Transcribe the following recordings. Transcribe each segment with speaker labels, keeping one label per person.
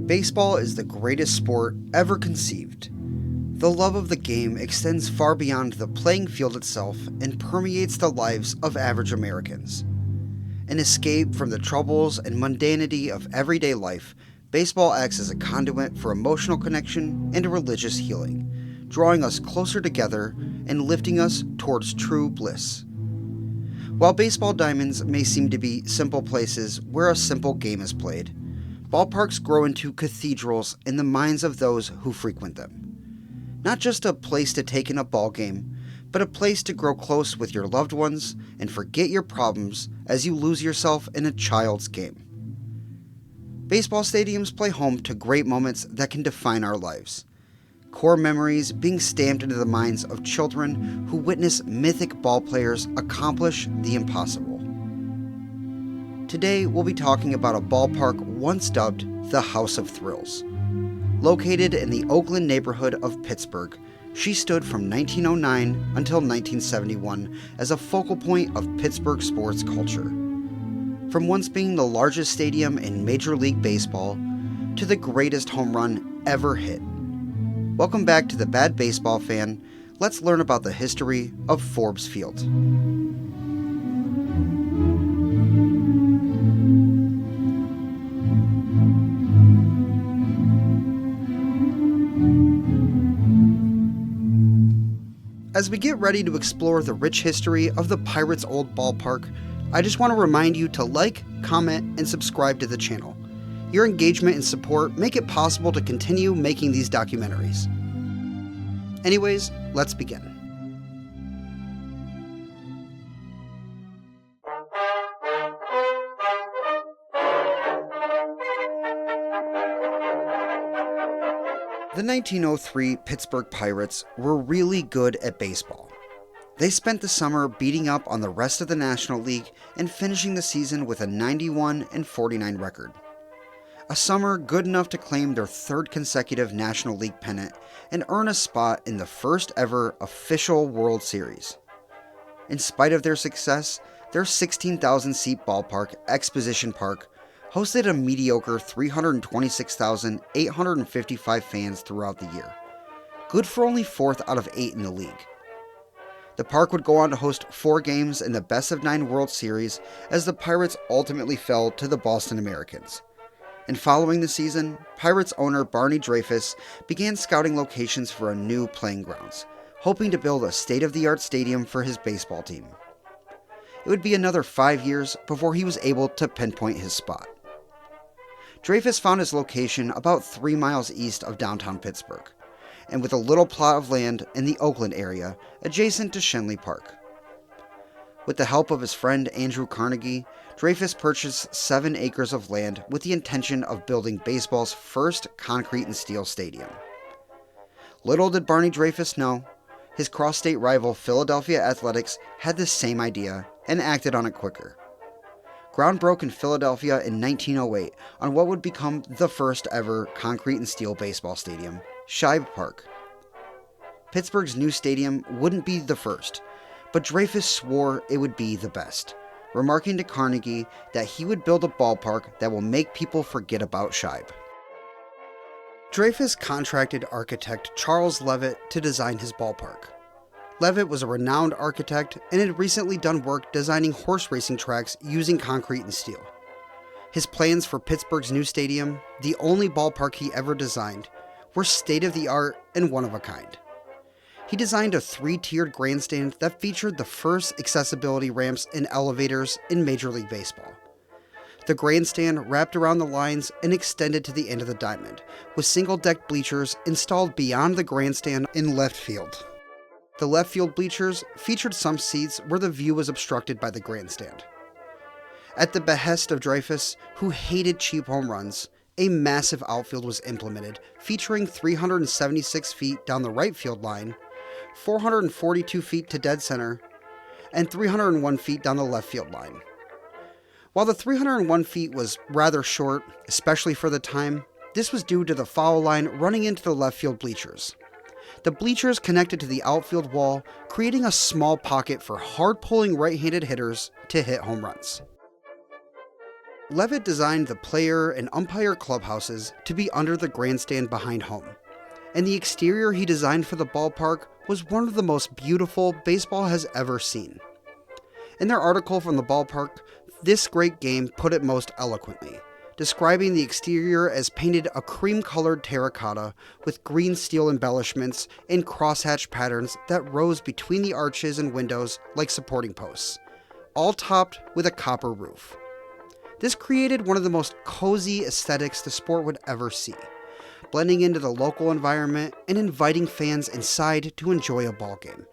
Speaker 1: Baseball is the greatest sport ever conceived. The love of the game extends far beyond the playing field itself and permeates the lives of average Americans. An escape from the troubles and mundanity of everyday life, baseball acts as a conduit for emotional connection and religious healing, drawing us closer together and lifting us towards true bliss. While baseball diamonds may seem to be simple places where a simple game is played, ballparks grow into cathedrals in the minds of those who frequent them. Not just a place to take in a ball game, but a place to grow close with your loved ones and forget your problems as you lose yourself in a child's game. Baseball stadiums play home to great moments that can define our lives. Core memories being stamped into the minds of children who witness mythic ballplayers accomplish the impossible. Today, we'll be talking about a ballpark once dubbed the House of Thrills. Located in the Oakland neighborhood of Pittsburgh, she stood from 1909 until 1971 as a focal point of Pittsburgh sports culture. From once being the largest stadium in Major League Baseball to the greatest home run ever hit. Welcome back to The Bad Baseball Fan. Let's learn about the history of Forbes Field. As we get ready to explore the rich history of the Pirates' old ballpark, I just want to remind you to like, comment, and subscribe to the channel. Your engagement and support make it possible to continue making these documentaries. Anyways, let's begin. The 1903 Pittsburgh Pirates were really good at baseball. They spent the summer beating up on the rest of the National League and finishing the season with a 91-49 record. A summer good enough to claim their third consecutive National League pennant and earn a spot in the first ever official World Series. In spite of their success, their 16,000-seat ballpark, Exposition Park, hosted a mediocre 326,855 fans throughout the year, good for only 4th out of 8 in the league. The park would go on to host 4 games in the best-of-9 World Series as the Pirates ultimately fell to the Boston Americans. And following the season, Pirates owner Barney Dreyfuss began scouting locations for a new playing grounds, hoping to build a state-of-the-art stadium for his baseball team. It would be another 5 years before he was able to pinpoint his spot. Dreyfuss found his location about 3 miles east of downtown Pittsburgh, and with a little plot of land in the Oakland area adjacent to Schenley Park. With the help of his friend Andrew Carnegie, Dreyfuss purchased 7 acres of land with the intention of building baseball's first concrete and steel stadium. Little did Barney Dreyfuss know, his cross-state rival Philadelphia Athletics had the same idea and acted on it quicker. Ground broke in Philadelphia in 1908 on what would become the first ever concrete and steel baseball stadium, Shibe Park. Pittsburgh's new stadium wouldn't be the first, but Dreyfuss swore it would be the best, remarking to Carnegie that he would build a ballpark that will make people forget about Shibe. Dreyfuss contracted architect Charles Levitt to design his ballpark. Levitt was a renowned architect and had recently done work designing horse racing tracks using concrete and steel. His plans for Pittsburgh's new stadium, the only ballpark he ever designed, were state-of-the-art and one of a kind. He designed a 3-tiered grandstand that featured the first accessibility ramps and elevators in Major League Baseball. The grandstand wrapped around the lines and extended to the end of the diamond, with single-deck bleachers installed beyond the grandstand in left field. The left field bleachers featured some seats where the view was obstructed by the grandstand. At the behest of Dreyfuss, who hated cheap home runs, a massive outfield was implemented, featuring 376 feet down the right field line, 442 feet to dead center, and 301 feet down the left field line. While the 301 feet was rather short, especially for the time, this was due to the foul line running into the left field bleachers. The bleachers connected to the outfield wall, creating a small pocket for hard-pulling right-handed hitters to hit home runs. Levitt designed the player and umpire clubhouses to be under the grandstand behind home, and the exterior he designed for the ballpark was one of the most beautiful baseball has ever seen. In their article from the ballpark, This Great Game put it most eloquently, describing the exterior as painted a cream-colored terracotta with green steel embellishments and crosshatch patterns that rose between the arches and windows like supporting posts, all topped with a copper roof. This created one of the most cozy aesthetics the sport would ever see, blending into the local environment and inviting fans inside to enjoy a ball game.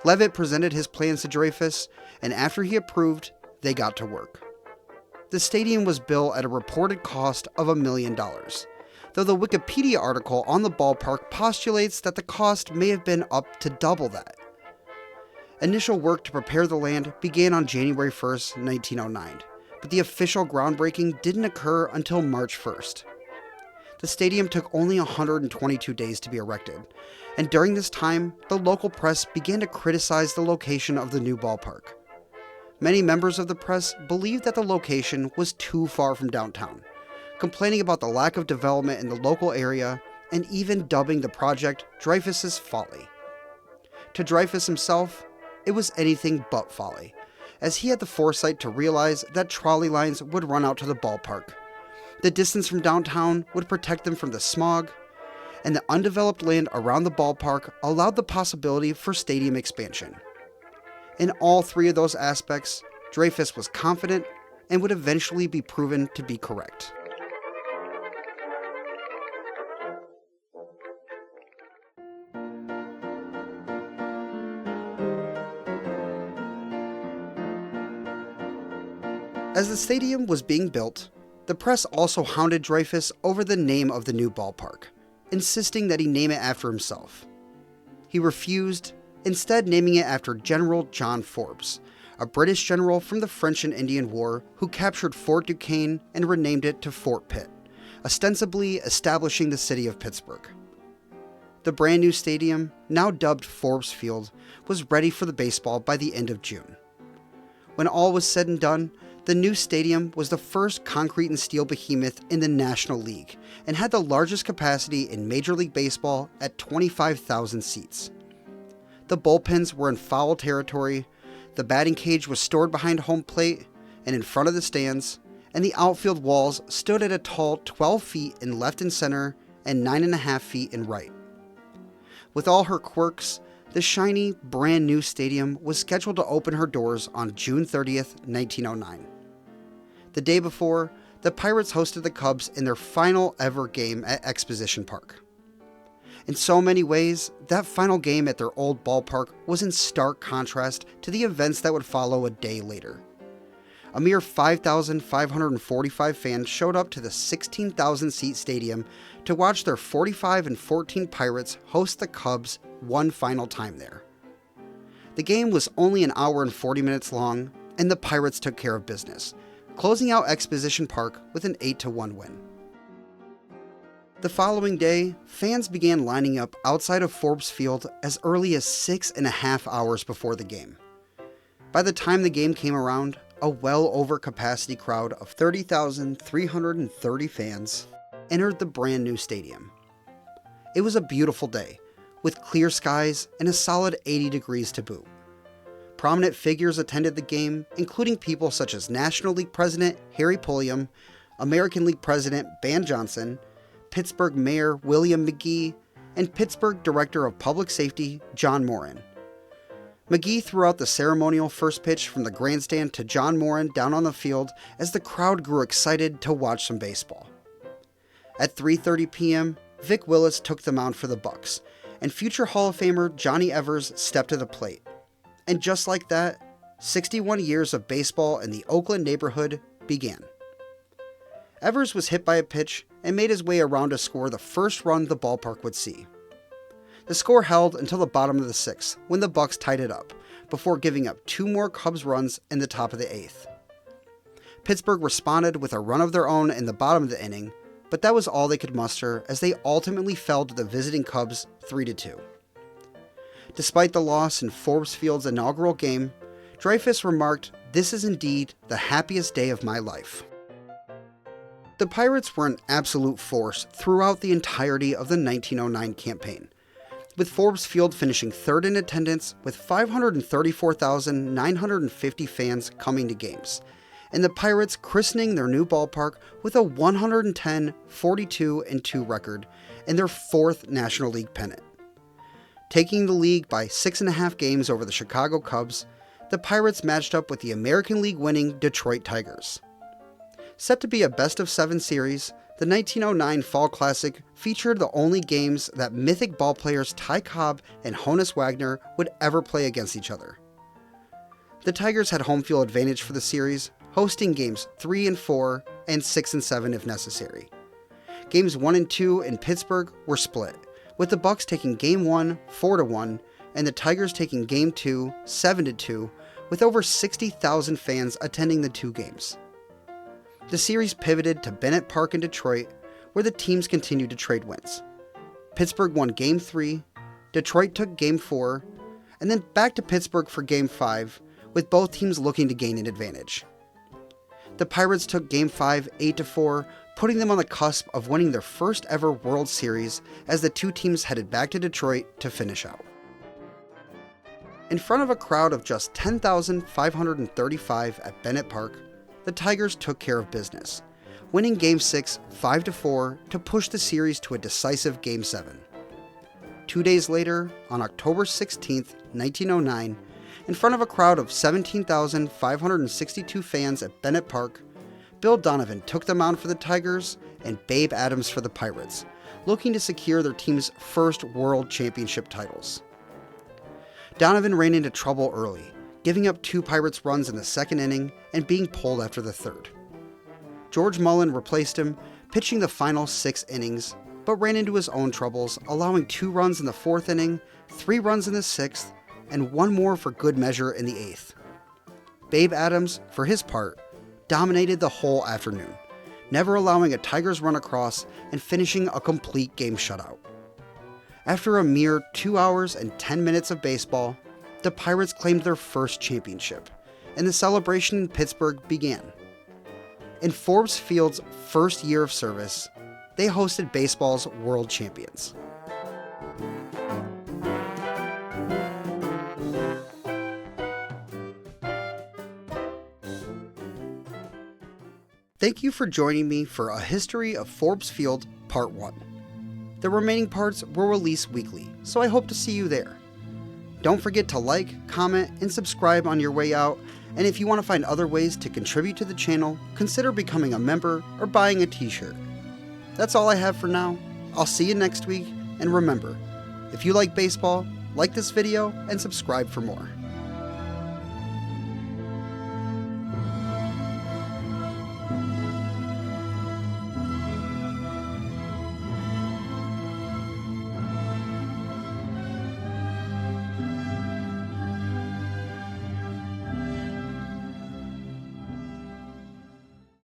Speaker 1: Levitt presented his plans to Dreyfus, and after he approved, they got to work. The stadium was built at a reported cost of $1 million, though the Wikipedia article on the ballpark postulates that the cost may have been up to double that. Initial work to prepare the land began on January 1st, 1909, but the official groundbreaking didn't occur until March 1st. The stadium took only 122 days to be erected, and during this time, the local press began to criticize the location of the new ballpark. Many members of the press believed that the location was too far from downtown, complaining about the lack of development in the local area and even dubbing the project Dreyfus's folly. To Dreyfus himself, it was anything but folly, as he had the foresight to realize that trolley lines would run out to the ballpark. The distance from downtown would protect them from the smog, and the undeveloped land around the ballpark allowed the possibility for stadium expansion. In all three of those aspects, Dreyfus was confident and would eventually be proven to be correct. As the stadium was being built, the press also hounded Dreyfus over the name of the new ballpark, insisting that he name it after himself. He refused, instead naming it after General John Forbes, a British general from the French and Indian War who captured Fort Duquesne and renamed it to Fort Pitt, ostensibly establishing the city of Pittsburgh. The brand new stadium, now dubbed Forbes Field, was ready for the baseball by the end of June. When all was said and done, the new stadium was the first concrete and steel behemoth in the National League and had the largest capacity in Major League Baseball at 25,000 seats. The bullpens were in foul territory, the batting cage was stored behind home plate and in front of the stands, and the outfield walls stood at a tall 12 feet in left and center and 9.5 feet in right. With all her quirks, the shiny, brand new stadium was scheduled to open her doors on June 30th, 1909. The day before, the Pirates hosted the Cubs in their final ever game at Exposition Park. In so many ways, that final game at their old ballpark was in stark contrast to the events that would follow a day later. A mere 5,545 fans showed up to the 16,000-seat stadium to watch their 45-14 Pirates host the Cubs one final time there. The game was only an hour and 40 minutes long, and the Pirates took care of business, closing out Exposition Park with an 8-1 win. The following day, fans began lining up outside of Forbes Field as early as 6.5 hours before the game. By the time the game came around, a well over capacity crowd of 30,330 fans entered the brand new stadium. It was a beautiful day, with clear skies and a solid 80 degrees to boot. Prominent figures attended the game, including people such as National League President Harry Pulliam, American League President Ban Johnson, Pittsburgh Mayor William McGee, and Pittsburgh Director of Public Safety John Moran. McGee threw out the ceremonial first pitch from the grandstand to John Moran down on the field as the crowd grew excited to watch some baseball. At 3:30 p.m., Vic Willis took the mound for the Bucks, and future Hall of Famer Johnny Evers stepped to the plate. And just like that, 61 years of baseball in the Oakland neighborhood began. Evers was hit by a pitch and made his way around to score the first run the ballpark would see. The score held until the bottom of the sixth, when the Bucks tied it up, before giving up 2 more Cubs runs in the top of the eighth. Pittsburgh responded with a run of their own in the bottom of the inning, but that was all they could muster as they ultimately fell to the visiting Cubs 3-2. Despite the loss in Forbes Field's inaugural game, Dreyfus remarked, this is indeed the happiest day of my life. The Pirates were an absolute force throughout the entirety of the 1909 campaign, with Forbes Field finishing third in attendance with 534,950 fans coming to games, and the Pirates christening their new ballpark with a 110-42-2 record and their fourth National League pennant. Taking the league by 6.5 games over the Chicago Cubs, the Pirates matched up with the American League winning Detroit Tigers. Set to be a best-of-7 series, the 1909 Fall Classic featured the only games that mythic ballplayers Ty Cobb and Honus Wagner would ever play against each other. The Tigers had home field advantage for the series, hosting games 3 and 4 and 6 and 7 if necessary. Games 1 and 2 in Pittsburgh were split, with the Bucks taking Game 1 4-1 and the Tigers taking Game 2 7-2, with over 60,000 fans attending the two games. The series pivoted to Bennett Park in Detroit, where the teams continued to trade wins. Pittsburgh won Game 3, Detroit took Game 4, and then back to Pittsburgh for Game 5, with both teams looking to gain an advantage. The Pirates took Game 5 8-4, putting them on the cusp of winning their first ever World Series as the two teams headed back to Detroit to finish out. In front of a crowd of just 10,535 at Bennett Park, the Tigers took care of business, winning Game 6 5-4 to push the series to a decisive Game 7. 2 days later, on October 16, 1909, in front of a crowd of 17,562 fans at Bennett Park, Bill Donovan took the mound for the Tigers and Babe Adams for the Pirates, looking to secure their team's first World Championship titles. Donovan ran into trouble early, giving up 2 Pirates runs in the second inning and being pulled after the third. George Mullen replaced him, pitching the final 6 innings, but ran into his own troubles, allowing 2 runs in the 4th inning, 3 runs in the 6th, and 1 more for good measure in the 8th. Babe Adams, for his part, dominated the whole afternoon, never allowing a Tigers run across and finishing a complete game shutout. After a mere 2 hours and 10 minutes of baseball, the Pirates claimed their first championship, and the celebration in Pittsburgh began. In Forbes Field's first year of service, they hosted baseball's world champions. Thank you for joining me for A History of Forbes Field Part 1. The remaining parts will release weekly, so I hope to see you there. Don't forget to like, comment, and subscribe on your way out, and if you want to find other ways to contribute to the channel, consider becoming a member or buying a t-shirt. That's all I have for now. I'll see you next week, and remember, if you like baseball, like this video and subscribe for more.